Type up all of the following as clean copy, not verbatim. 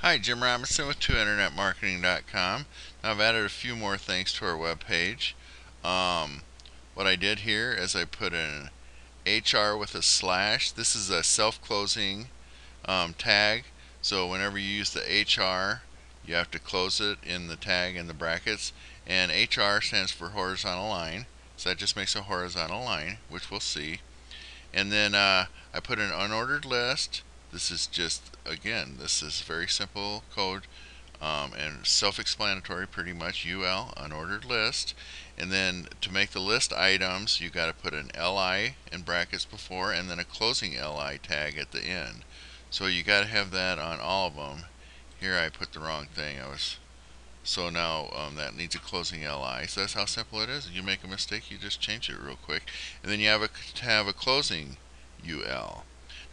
Hi, Jim Robinson with 2internetmarketing.com. Now I've added a few more things to our web page. What I did here is I put an HR with a slash. This is a self-closing tag. So whenever you use the HR, you have to close it in the tag in the brackets. And HR stands for horizontal line. So that just makes a horizontal line, which we'll see. And then I put an unordered list. This is just, again, this is very simple code and self-explanatory pretty much. UL, unordered list. And then to make the list items, you got to put an LI in brackets before and then a closing LI tag at the end. So you got to have that on all of them. Here I put the wrong thing. So now that needs a closing LI. So that's how simple it is. If you make a mistake, you just change it real quick. And then you have a closing UL.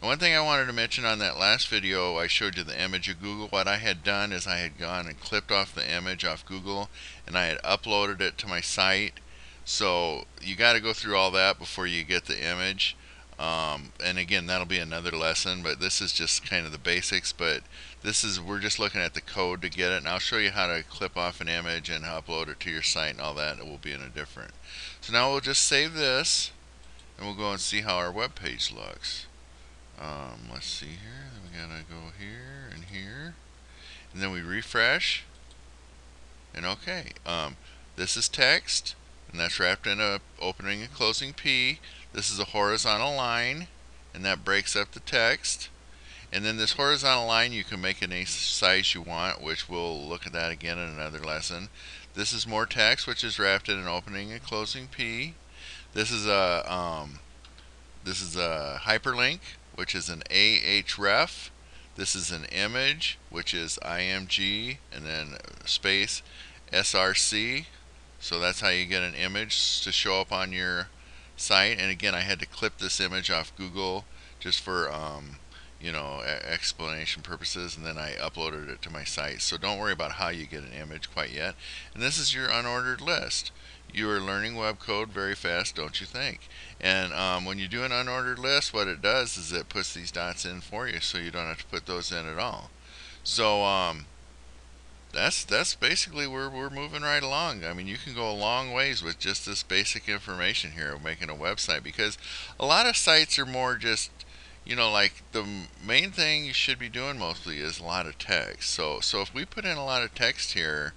Now, one thing I wanted to mention on that last video, I showed you the image of Google. What I had done is I had gone and clipped off the image off Google and I had uploaded it to my site. So you got to go through all that before you get the image. And again, that'll be another lesson, but this is just kind of the basics. But we're just looking at the code to get it, and I'll show you how to clip off an image and upload it to your site and all that. It will be in a different. So now we'll just save this, and we'll go and see how our web page looks. Let's see here. Then we gotta go here and here, and then we refresh. And okay, this is text, and that's wrapped in a opening and closing P. This is a horizontal line, and that breaks up the text. And then this horizontal line, you can make any size you want, which we'll look at that again in another lesson. This is more text, which is wrapped in an opening and closing P. This is a hyperlink, which is an ahref. This is an image, which is img, and then space src. So that's how you get an image to show up on your site. And again, I had to clip this image off Google just for explanation purposes, and then I uploaded it to my site. So don't worry about how you get an image quite yet. And this is your unordered list. You are learning web code very fast, don't you think? And when you do an unordered list, what it does is it puts these dots in for you, so you don't have to put those in at all. So that's basically where we're moving right along. I mean, you can go a long ways with just this basic information here of making a website, because a lot of sites are more just, like the main thing you should be doing mostly is a lot of text. So if we put in a lot of text here,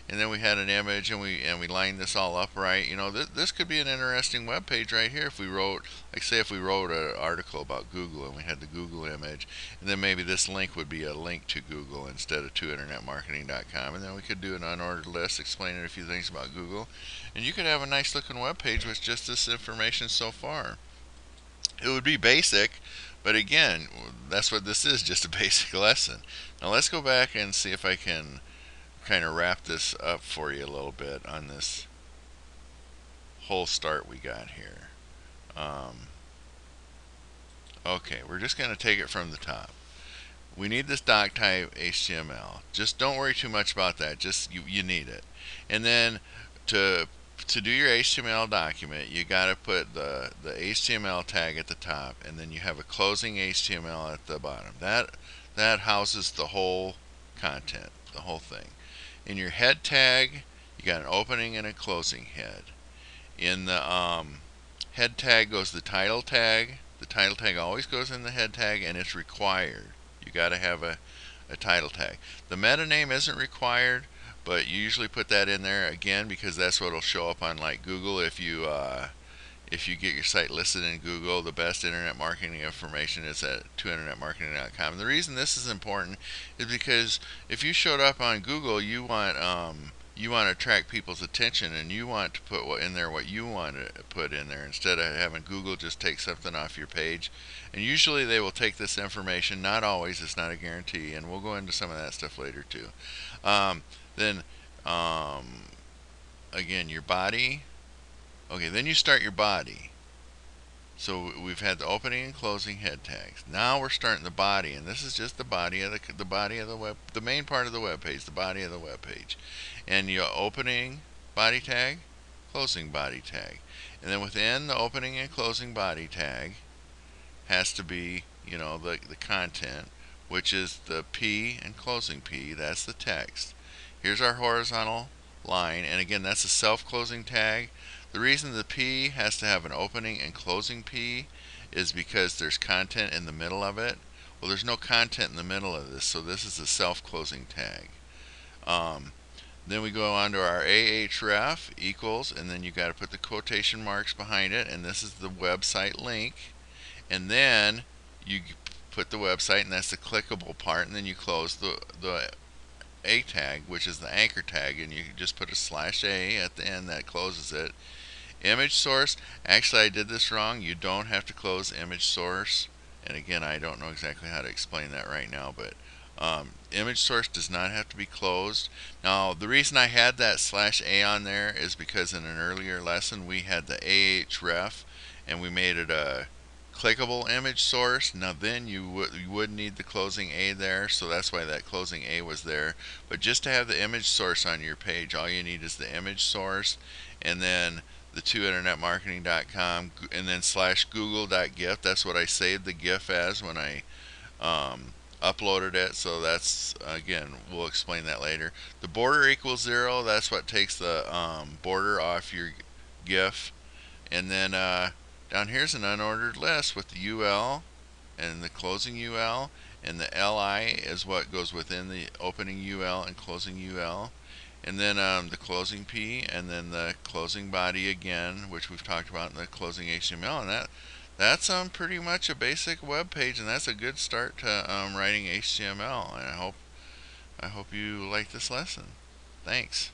and then we had an image, and we lined this all up right, this could be an interesting web page right here. If we wrote, like, say if we wrote an article about Google and we had the Google image, and then maybe this link would be a link to Google instead of to internetmarketing.com, and then we could do an unordered list explaining a few things about Google, and you could have a nice looking web page with just this information so far. It would be basic, but again, that's what this is, just a basic lesson. Now let's go back and see if I can kind of wrap this up for you a little bit on this whole start we got here. Okay, we're just going to take it from the top. We need this doc type HTML. Just don't worry too much about that. Just you need it. And then to do your HTML document, you got to put the HTML tag at the top, and then you have a closing HTML at the bottom. That houses the whole content, the whole thing. In your head tag, you got an opening and a closing head. In the head tag goes the title tag. The title tag always goes in the head tag, and it's required. You got to have a title tag. The meta name isn't required, but you usually put that in there again because that's what will show up on like Google if you get your site listed in Google. The best internet marketing information is at 2internetmarketing.com. And the reason this is important is because if you showed up on Google, you want to attract people's attention, and you want to put in there what you want to put in there instead of having Google just take something off your page. And usually they will take this information. Not always. It's not a guarantee, and we'll go into some of that stuff later too. Then again, your body. Okay, then you start your body. So we've had the opening and closing head tags. Now we're starting the body, and this is just the body of the web, the main part of the web page, the body of the web page. And your opening body tag, closing body tag. And then within the opening and closing body tag has to be, the content, which is the P and closing P. That's the text. Here's our horizontal line, and again, that's a self-closing tag. The reason the P has to have an opening and closing P is because there's content in the middle of it. Well, there's no content in the middle of this, so this is a self-closing tag. Then we go on to our ahref equals, and then you got to put the quotation marks behind it, and this is the website link. And then you put the website, and that's the clickable part, and then you close the a tag, which is the anchor tag, and you just put a /a at the end that closes it. Image source, actually I did this wrong. You don't have to close image source, and again, I don't know exactly how to explain that right now, but image source does not have to be closed. Now, the reason I had that /a on there is because in an earlier lesson we had the ahref, and we made it a clickable image source. Now then you would need the closing a there, so that's why that closing a was there. But just to have the image source on your page, all you need is the image source, and then the 2internetmarketing.com, and then /google.gif. That's what I saved the GIF as when I uploaded it. So that's, again, we'll explain that later. The border equals 0. That's what takes the border off your GIF. And then down here's an unordered list with the UL and the closing UL, and the LI is what goes within the opening UL and closing UL, and then the closing P, and then the closing body again, which we've talked about in the closing HTML. And that's pretty much a basic web page, and that's a good start to writing HTML. And I hope you like this lesson. Thanks.